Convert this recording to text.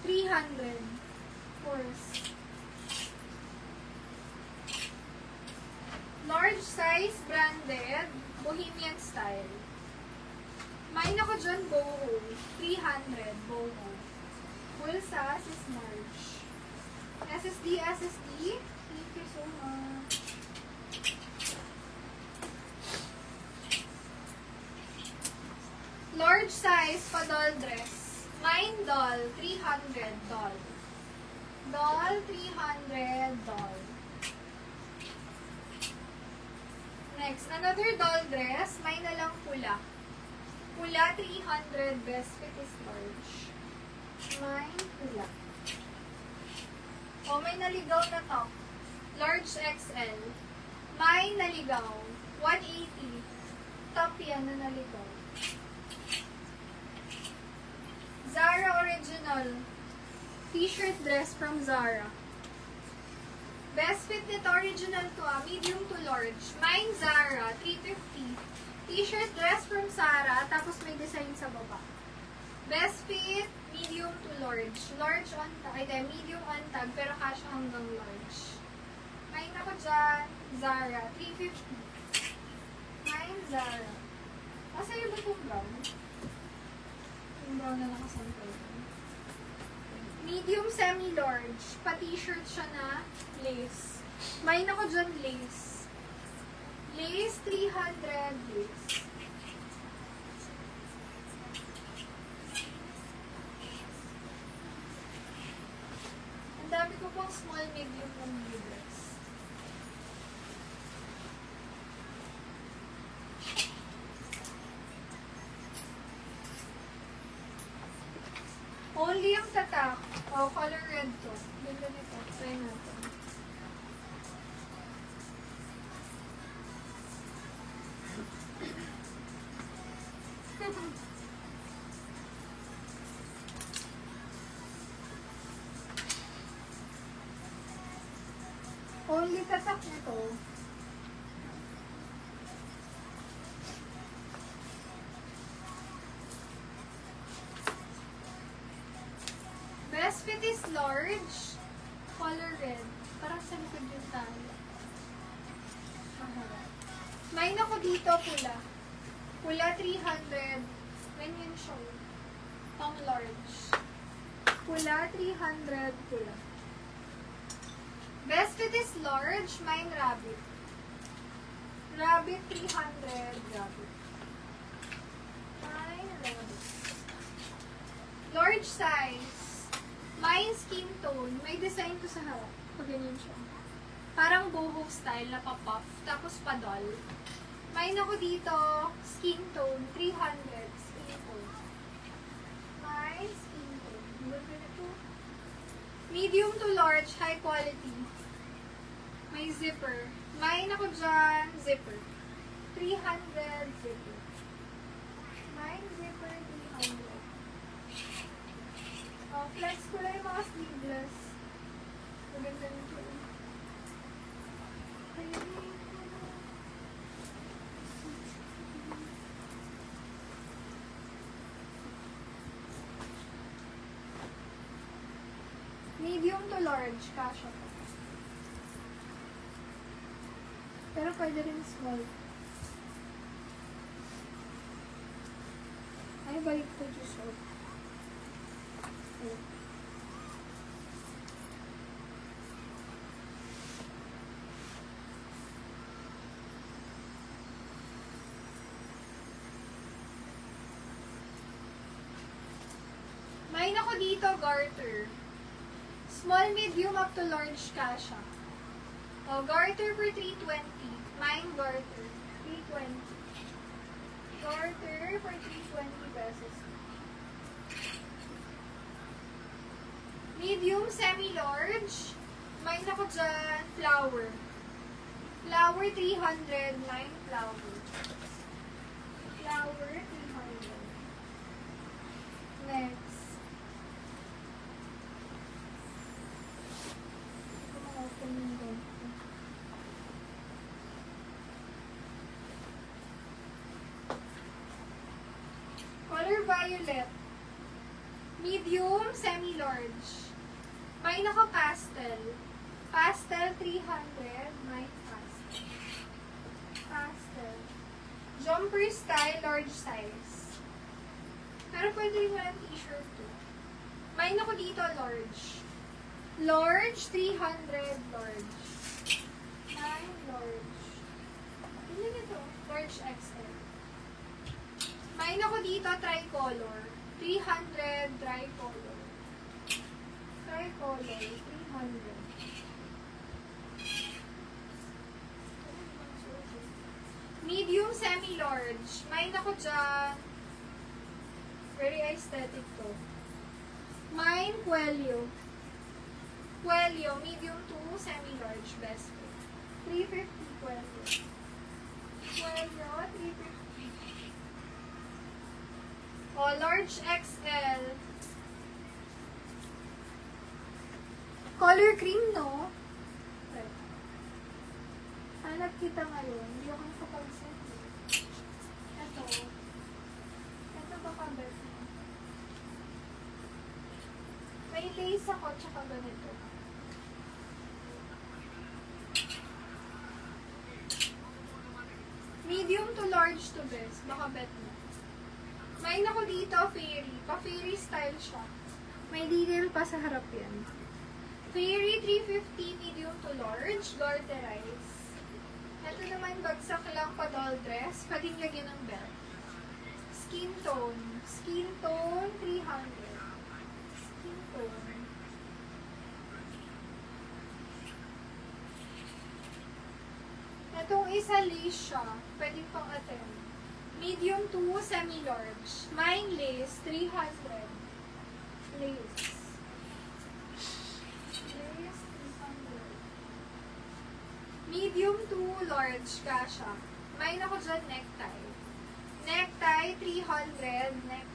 300. Course. Large size, branded, bohemian style. Main ako dyan, boho. 300, boho. Full size is large. SSD. Thank you so much. Large size, pa-doll dress. Mine doll, 300 doll. Doll, 300 doll. Next, another doll dress. Mine na lang pula. Pula, 300. Best fit is large. Mine, pula. O, may naligaw na top. Large XL. Mine naligaw. 180. Top yan na naligaw. Zara original. T-shirt dress from Zara. Best fit nito, original to medium to large. Mine Zara, 350. T-shirt dress from Zara, tapos may design sa baba. Best fit, medium to large. Large on tag, medium on tag, pero kasya hanggang large. Mine ako dyan, Zara, 350. Mine Zara. Kasi yung ba itong brown? Yung brown na nakasample. Medium semi-large. Pa-t-shirt siya na lace. Mine ako dyan lace. Lace, 300 lace. Ang dami ko pong small, medium, and dress. Only yung tatak. Oh, color red to. Ganda nito. Try natin. Only tatak nito. Best fit is large. Color red. Parang sa likod yung tayo. Mine ako dito, pula. Pula, 300. Ganyan siya. Pang large. Pula, 300. Pula. Best fit is large. Mine, rabbit. Rabbit, 300. Rabbit. Mine, rabbit. Large size. Mine skin tone. May design to sa harap. Pag ganyan siya. Parang boho style na pa-puff. Tapos pa-doll. Mine ako dito. Skin tone. 300. Skin tone. Mine skin tone. Ganda na ito. Medium to large. High quality. May zipper. Mine ako dyan. Zipper. 300 zipper. Mine zipper. 300. Oh, flex ko lang yung mga sleeveless. Maganda nito. Medium to large, kasha ko. Pero pwede rin small. Ay, balik ko dyan short. Mine ako dito, garter. Small, medium, up to large kasha. Oh, garter for 320. Mine garter. 320. Garter for 320 pesos. Medium, semi-large. Mine ako dyan, flower. Flower, 300. Mine, flower. Flower, 300. Next. Color violet. Medium, semi-large. May naka-pastel. Pastel, 300. May pastel. Pastel. Jumper style, large size. Pero pwede rin walang t-shirt to. May nako dito, large. Large, 300. Large. May large. Ano nito? Large XL. May nako dito, tricolor. 300 tricolor. Tricolor, 300. Medium, semi-large. May nako dyan. Very aesthetic to. Mine, Cuello. Cuello, medium to semi-large. Best fit. 350 Cuello. Cuello, 350. Oh, large XL. Color cream, no? Okay. Hanap kita ngayon. Hindi ako nakapag-set. Ito. Ito baka best mo. May lace ako, tsaka ganito. Medium to large to best. Baka bet mo. May nako dito, fairy. Pa-fairy style siya. May detail pa sa harap yan. Fairy, 350, medium to large. Garterize. Ito naman, bagsak lang pa doll dress. Pwedeng lagyan ng belt. Skin tone. Skin tone, 300. Skin tone. Itong isa lace siya. Pwedeng pang attend. Medium to semi-large. Mine lace, 300. Lace. Lace, 300. Medium to large ka siya. Mine ako dyan necktie. Necktie, 300. Necktie.